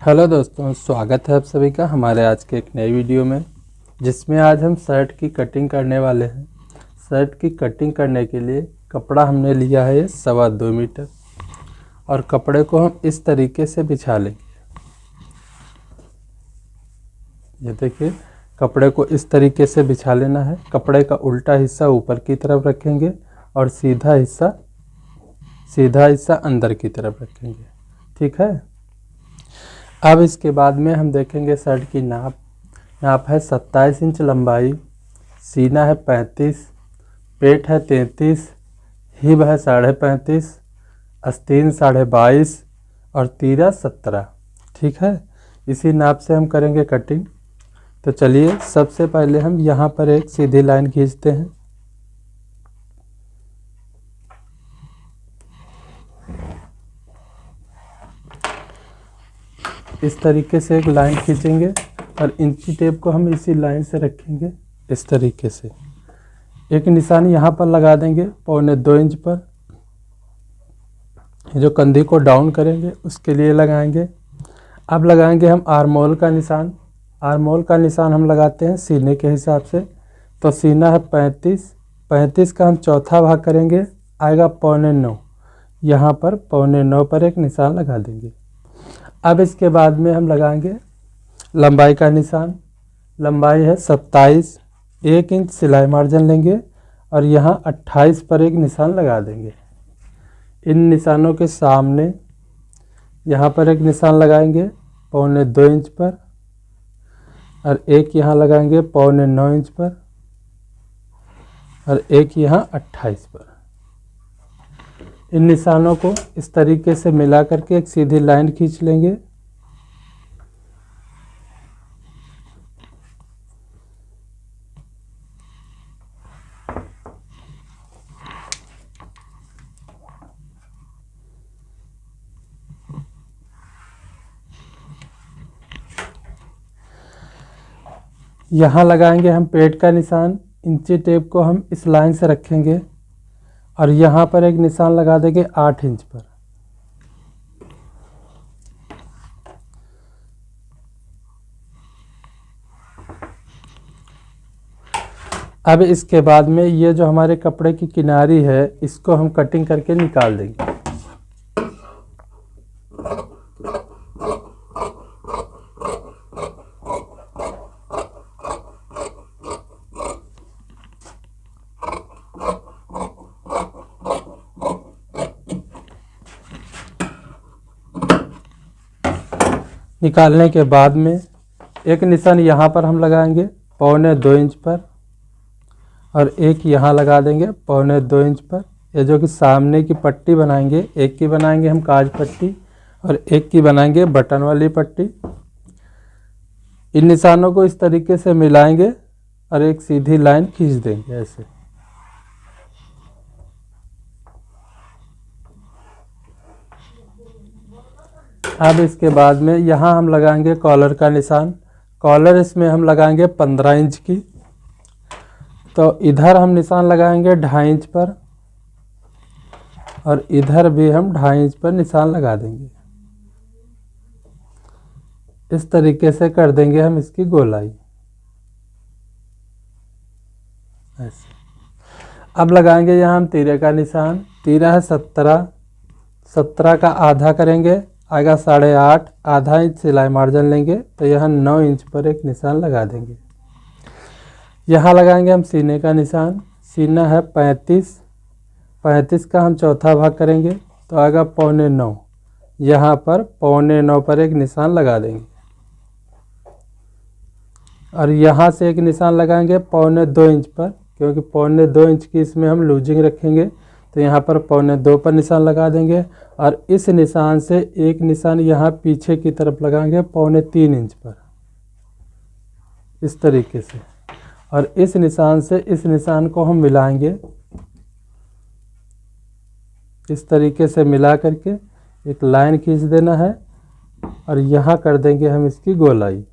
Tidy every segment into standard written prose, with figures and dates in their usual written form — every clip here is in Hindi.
हेलो दोस्तों, स्वागत है आप सभी का हमारे आज के एक नई वीडियो में, जिसमें आज हम शर्ट की कटिंग करने वाले हैं। शर्ट की कटिंग करने के लिए कपड़ा हमने लिया है 2.25 मीटर और कपड़े को हम इस तरीके से बिछा लेंगे। ये देखिए, कपड़े को इस तरीके से बिछा लेना है। कपड़े का उल्टा हिस्सा ऊपर की तरफ रखेंगे और सीधा हिस्सा अंदर की तरफ रखेंगे। ठीक है। अब इसके बाद में हम देखेंगे शर्ट की नाप है 27 इंच लंबाई, सीना है 35, पेट है 33, हिप है 35.5, आस्तीन 22.5 और तीरा 17। ठीक है, इसी नाप से हम करेंगे कटिंग। तो चलिए, सबसे पहले हम यहाँ पर एक सीधी लाइन खींचते हैं। इस तरीके से एक लाइन खींचेंगे और इंची टेप को हम इसी लाइन से रखेंगे। इस तरीके से एक निशान यहाँ पर लगा देंगे 1.25 इंच पर। जो कंधी को डाउन करेंगे उसके लिए लगाएंगे। अब लगाएंगे हम आर्मोल का निशान। आर्मोल का निशान हम लगाते हैं सीने के हिसाब से। तो सीना है 35 का हम चौथा भाग करेंगे, आएगा 8.25। यहाँ पर 8.25 पर एक निशान लगा देंगे। अब इसके बाद में हम लगाएंगे लंबाई का निशान। लंबाई है 27, 1 इंच सिलाई मार्जिन लेंगे और यहाँ 28 पर एक निशान लगा देंगे। इन निशानों के सामने यहाँ पर एक निशान लगाएंगे 2.25 इंच पर और एक यहाँ लगाएंगे 9.25 इंच पर और एक यहाँ 28 पर। इन निशानों को इस तरीके से मिला करके एक सीधी लाइन खींच लेंगे। यहाँ लगाएंगे हम पेट का निशान। इंची टेप को हम इस लाइन से रखेंगे और यहाँ पर एक निशान लगा देंगे 8 इंच पर। अब इसके बाद में ये जो हमारे कपड़े की किनारी है, इसको हम कटिंग करके निकाल देंगे। निकालने के बाद में एक निशान यहाँ पर हम लगाएंगे 2.25 इंच पर और एक यहाँ लगा देंगे 2.25 इंच पर। ये जो कि सामने की पट्टी बनाएंगे, एक की बनाएंगे हम काज पट्टी और एक की बनाएंगे बटन वाली पट्टी। इन निशानों को इस तरीके से मिलाएंगे और एक सीधी लाइन खींच देंगे ऐसे। अब इसके बाद में यहाँ हम लगाएंगे कॉलर का निशान। कॉलर इसमें हम लगाएंगे 15 इंच की। तो इधर हम निशान लगाएंगे 2.5 इंच पर और इधर भी हम 2.5 इंच पर निशान लगा देंगे। इस तरीके से कर देंगे हम इसकी गोलाई ऐसे। अब लगाएंगे यहाँ हम तीरे का निशान। तीरा है 17 का आधा करेंगे, आएगा 8.5। आधा इंच सिलाई मार्जिन लेंगे तो यहाँ 9 इंच पर एक निशान लगा देंगे। यहाँ लगाएंगे हम सीने का निशान। सीना है 35 का हम चौथा भाग करेंगे तो आएगा 8.25। यहाँ पर 8.25 पर एक निशान लगा देंगे और यहाँ से एक निशान लगाएंगे 2.25 इंच पर, क्योंकि 2.25 इंच की इसमें हम लूजिंग रखेंगे। तो यहाँ पर 2.25 पर निशान लगा देंगे और इस निशान से एक निशान यहाँ पीछे की तरफ लगाएंगे 3.25 इंच पर, इस तरीके से। और इस निशान से इस निशान को हम मिलाएंगे। इस तरीके से मिला करके एक लाइन खींच देना है और यहाँ कर देंगे हम इसकी गोलाई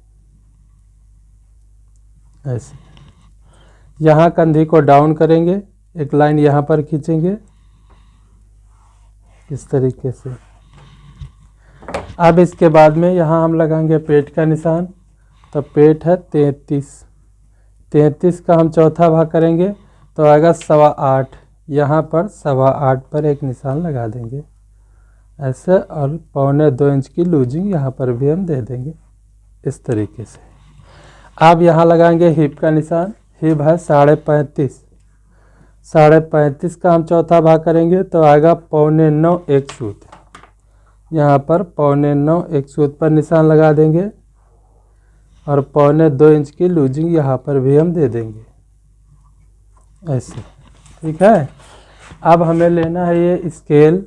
ऐसे। यहाँ कंधी को डाउन करेंगे, एक लाइन यहाँ पर खींचेंगे इस तरीके से। अब इसके बाद में यहाँ हम लगाएंगे पेट का निशान। तो पेट है 33, 33 का हम चौथा भाग करेंगे तो आएगा 8.25। यहाँ पर 8.25 पर एक निशान लगा देंगे ऐसे, और 1.25 इंच की लूजिंग यहाँ पर भी हम दे देंगे इस तरीके से। अब यहाँ लगाएंगे हिप का निशान। हिप है 35.5, 35.5 का हम चौथा भाग करेंगे तो आएगा 8.25 एक सूत। यहाँ पर 8.25 एक सूत पर निशान लगा देंगे और 2.25 इंच की लूजिंग यहाँ पर भी हम दे देंगे ऐसे, ठीक है। अब हमें लेना है ये स्केल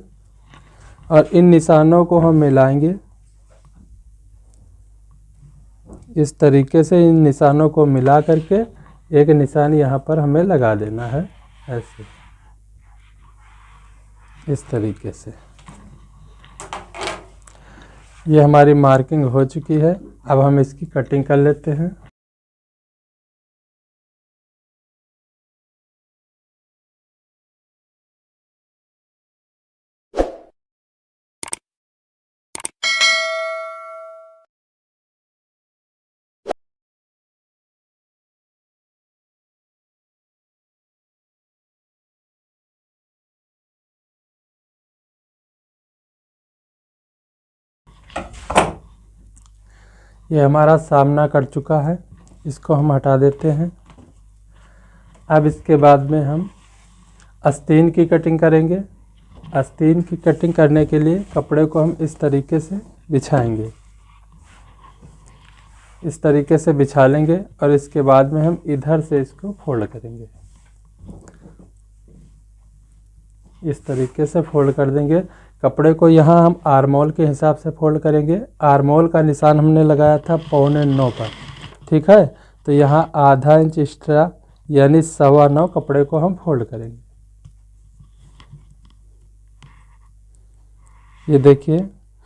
और इन निशानों को हम मिलाएंगे इस तरीके से। इन निशानों को मिला करके एक निशान यहाँ पर हमें लगा देना है ऐसे, इस तरीके से। ये हमारी मार्किंग हो चुकी है। अब हम इसकी कटिंग कर लेते हैं। ये हमारा सामना कट चुका है, इसको हम हटा देते हैं। अब इसके बाद में हम आस्तीन की कटिंग करेंगे। आस्तीन की कटिंग करने के लिए कपड़े को हम इस तरीके से बिछाएंगे, इस तरीके से बिछा लेंगे और इसके बाद में हम इधर से इसको फोल्ड करेंगे। इस तरीके से फोल्ड कर देंगे कपड़े को। यहाँ हम आर्मोल के हिसाब से फोल्ड करेंगे। आर्मोल का निशान हमने लगाया था 8.25 पर, ठीक है। तो यहाँ आधा इंच एक्स्ट्रा यानी 9.25 कपड़े को हम फोल्ड करेंगे। ये देखिए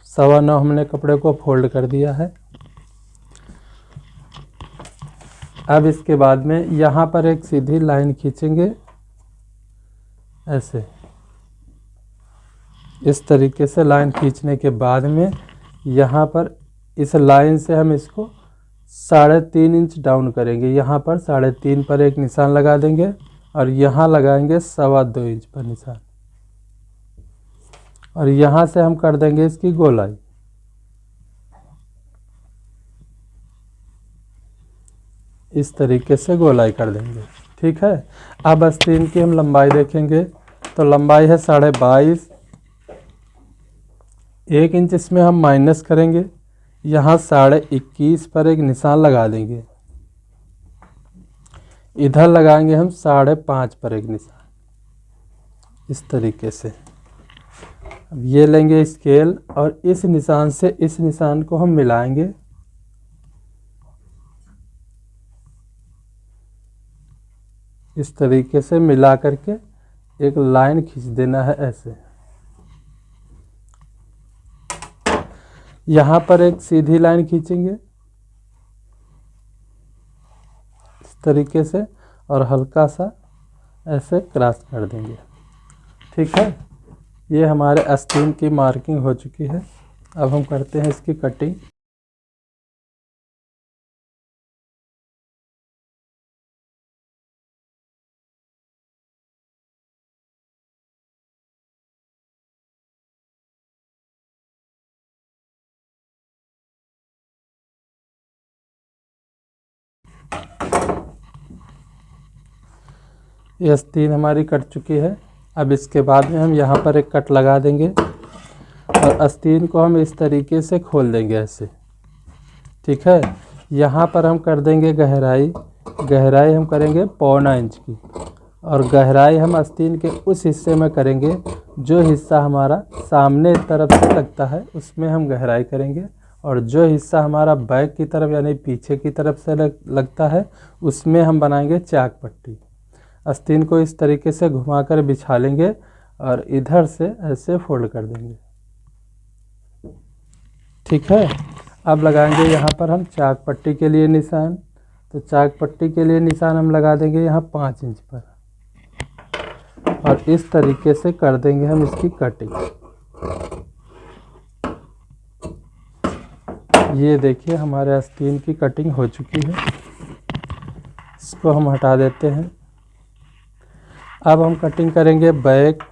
9.25 हमने कपड़े को फोल्ड कर दिया है। अब इसके बाद में यहाँ पर एक सीधी लाइन खींचेंगे ऐसे, इस तरीके से लाइन खींचने के बाद में यहाँ पर इस लाइन से हम इसको 3.5 इंच डाउन करेंगे। यहाँ पर 3.5 पर एक निशान लगा देंगे और यहाँ लगाएंगे 2.25 इंच पर निशान, और यहाँ से हम कर देंगे इसकी गोलाई। इस तरीके से गोलाई कर देंगे, ठीक है। अब आस्तीन की हम लंबाई देखेंगे तो लंबाई है 22.5। 1 इंच इसमें हम माइनस करेंगे। यहाँ 21.5 पर एक निशान लगा देंगे। इधर लगाएंगे हम 5.5 पर एक निशान, इस तरीके से। अब ये लेंगे स्केल और इस निशान से इस निशान को हम मिलाएंगे। इस तरीके से मिला करके एक लाइन खींच देना है ऐसे। यहाँ पर एक सीधी लाइन खींचेंगे इस तरीके से और हल्का सा ऐसे क्रॉस कर देंगे, ठीक है। ये हमारे आस्तीन की मार्किंग हो चुकी है। अब हम करते हैं इसकी कटिंग। ये आस्तीन हमारी कट चुकी है। अब इसके बाद में हम यहाँ पर एक कट लगा देंगे और आस्तीन को हम इस तरीके से खोल देंगे ऐसे, ठीक है। यहाँ पर हम कर देंगे गहराई। गहराई हम करेंगे 1.25 इंच की, और गहराई हम आस्तीन के उस हिस्से में करेंगे जो हिस्सा हमारा सामने तरफ से लगता है, उसमें हम गहराई करेंगे। और जो हिस्सा हमारा बैक की तरफ यानी पीछे की तरफ से लगता है, उसमें हम बनाएंगे चाक पट्टी। आस्तीन को इस तरीके से घुमाकर बिछा लेंगे और इधर से ऐसे फोल्ड कर देंगे, ठीक है। अब लगाएंगे यहाँ पर हम चाक पट्टी के लिए निशान। तो चाक पट्टी के लिए निशान हम लगा देंगे यहाँ 5 इंच पर, और इस तरीके से कर देंगे हम इसकी कटिंग। ये देखिए हमारे आस्तीन की कटिंग हो चुकी है, इसको हम हटा देते हैं। अब हम कटिंग करेंगे बैक।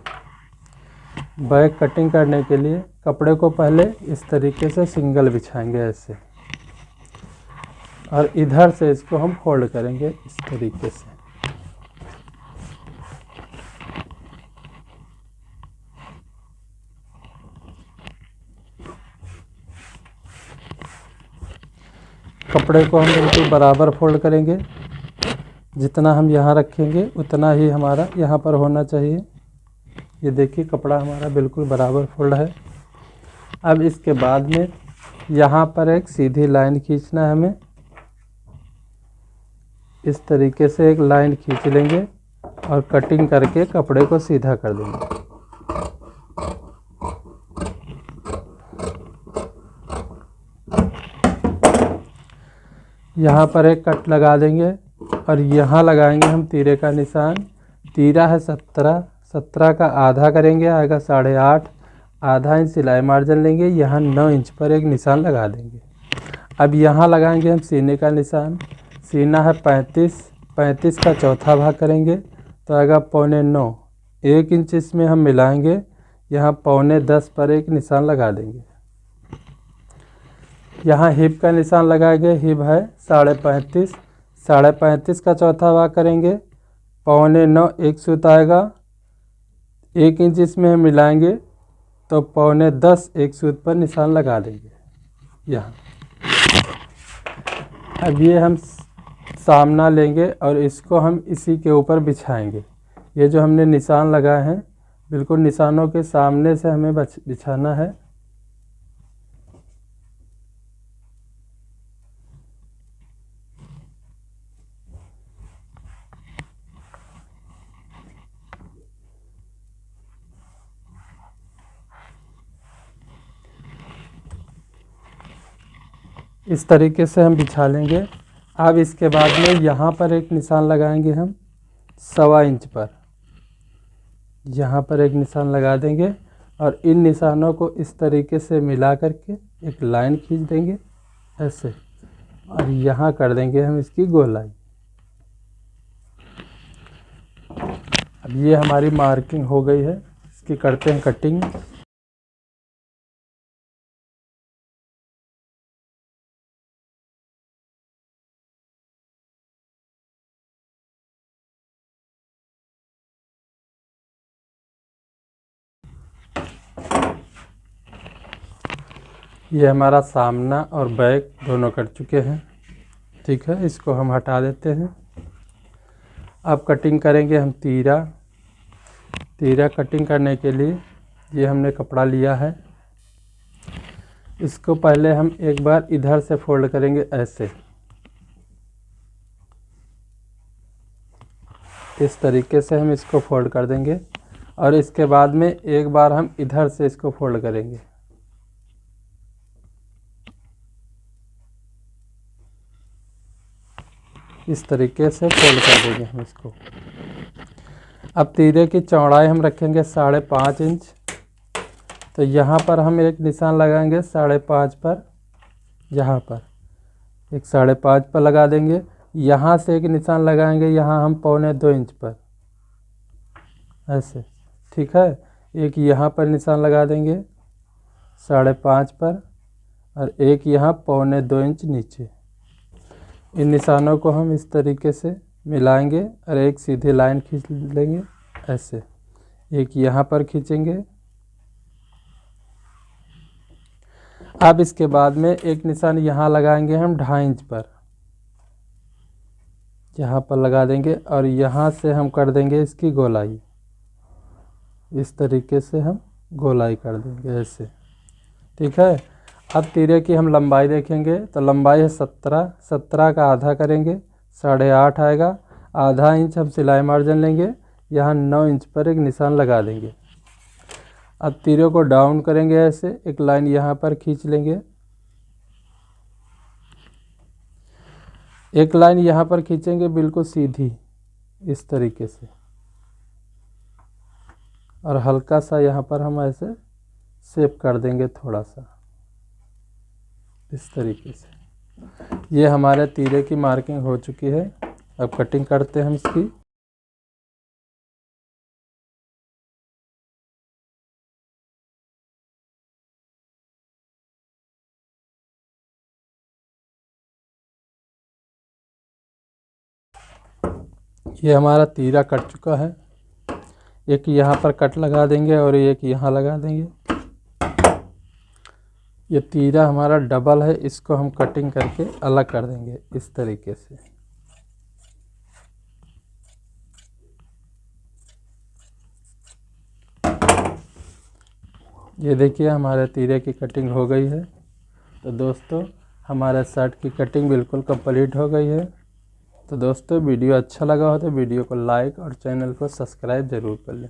बैक कटिंग करने के लिए कपड़े को पहले इस तरीके से सिंगल बिछाएंगे ऐसे, और इधर से इसको हम फोल्ड करेंगे इस तरीके से। कपड़े को हम बिल्कुल बराबर फोल्ड करेंगे, जितना हम यहाँ रखेंगे उतना ही हमारा यहाँ पर होना चाहिए। ये देखिए कपड़ा हमारा बिल्कुल बराबर फोल्ड है। अब इसके बाद में यहाँ पर एक सीधी लाइन खींचना है हमें, इस तरीके से एक लाइन खींच लेंगे और कटिंग करके कपड़े को सीधा कर देंगे। यहाँ पर एक कट लगा देंगे और यहाँ लगाएंगे हम तीरे का निशान। तीरा है 17, 17 का आधा करेंगे, आएगा 8.5। आधा इंच सिलाई मार्जिन लेंगे, यहाँ 9 इंच पर एक निशान लगा देंगे। अब यहाँ लगाएंगे हम सीने का निशान। सीना है 35, 35 का चौथा भाग करेंगे तो आएगा 8.25। 1 इंच इसमें हम मिलाएंगे, यहाँ 9.25 पर एक निशान लगा देंगे। यहाँ हिप का निशान लगाएंगे। हिप है 35.5, 35.5 का चौथा भाग करेंगे, 9.25 एक सूत आएगा। 1 इंच इसमें हम मिलाएंगे तो 9.10 एक सूत पर निशान लगा देंगे यहाँ। अब ये हम सामना लेंगे और इसको हम इसी के ऊपर बिछाएंगे। ये जो हमने निशान लगाए हैं बिल्कुल निशानों के सामने से हमें बिछाना है। इस तरीके से हम बिछा लेंगे। अब इसके बाद में यहाँ पर एक निशान लगाएंगे हम 1.25 इंच पर। यहाँ पर एक निशान लगा देंगे और इन निशानों को इस तरीके से मिला करके एक लाइन खींच देंगे ऐसे, और यहाँ कर देंगे हम इसकी गोलाई। अब ये हमारी मार्किंग हो गई है, इसकी करते हैं कटिंग। ये हमारा सामना और बैक दोनों कट चुके हैं, ठीक है, इसको हम हटा देते हैं। अब कटिंग करेंगे हम तीरा। तीरा कटिंग करने के लिए ये हमने कपड़ा लिया है, इसको पहले हम एक बार इधर से फोल्ड करेंगे ऐसे, इस तरीके से हम इसको फोल्ड कर देंगे और इसके बाद में एक बार हम इधर से इसको फोल्ड करेंगे। इस तरीके से फोल्ड कर देंगे हम इसको। अब तीरे की चौड़ाई हम रखेंगे 5.5 इंच, तो यहाँ पर हम एक निशान लगाएंगे 5.5 पर, यहाँ पर एक 5.5 पर लगा देंगे। यहाँ से एक निशान लगाएंगे यहाँ हम 2.25 इंच पर ऐसे, ठीक है। एक यहाँ पर निशान लगा देंगे 5.5 पर और एक यहाँ 2.25 इंच नीचे। इन निशानों को हम इस तरीके से मिलाएंगे और एक सीधी लाइन खींच लेंगे ऐसे, एक यहाँ पर खींचेंगे। अब इसके बाद में एक निशान यहाँ लगाएंगे हम 2.5 इंच पर, यहाँ पर लगा देंगे और यहाँ से हम कर देंगे इसकी गोलाई। इस तरीके से हम गोलाई कर देंगे ऐसे, ठीक है। अब तीरे की हम लंबाई देखेंगे तो लंबाई है 17, 17 का आधा करेंगे 8.5 आएगा। आधा इंच हम सिलाई मार्जिन लेंगे, यहाँ 9 इंच पर एक निशान लगा देंगे। अब तीरे को डाउन करेंगे ऐसे, एक लाइन यहाँ पर खींच लेंगे, एक लाइन यहाँ पर खींचेंगे बिल्कुल सीधी इस तरीके से, और हल्का सा यहाँ पर हम ऐसे शेप कर देंगे थोड़ा सा इस तरीके से। ये हमारे तीरे की मार्किंग हो चुकी है। अब कटिंग करते हैं हम इसकी। ये हमारा तीरा कट चुका है। एक यहाँ पर कट लगा देंगे और एक यहाँ लगा देंगे। ये तीरा हमारा डबल है, इसको हम कटिंग करके अलग कर देंगे इस तरीके से। ये देखिए हमारे तीरे की कटिंग हो गई है। तो दोस्तों हमारे शर्ट की कटिंग बिल्कुल कंप्लीट हो गई है। तो दोस्तों वीडियो अच्छा लगा हो तो वीडियो को लाइक और चैनल को सब्सक्राइब ज़रूर कर लें।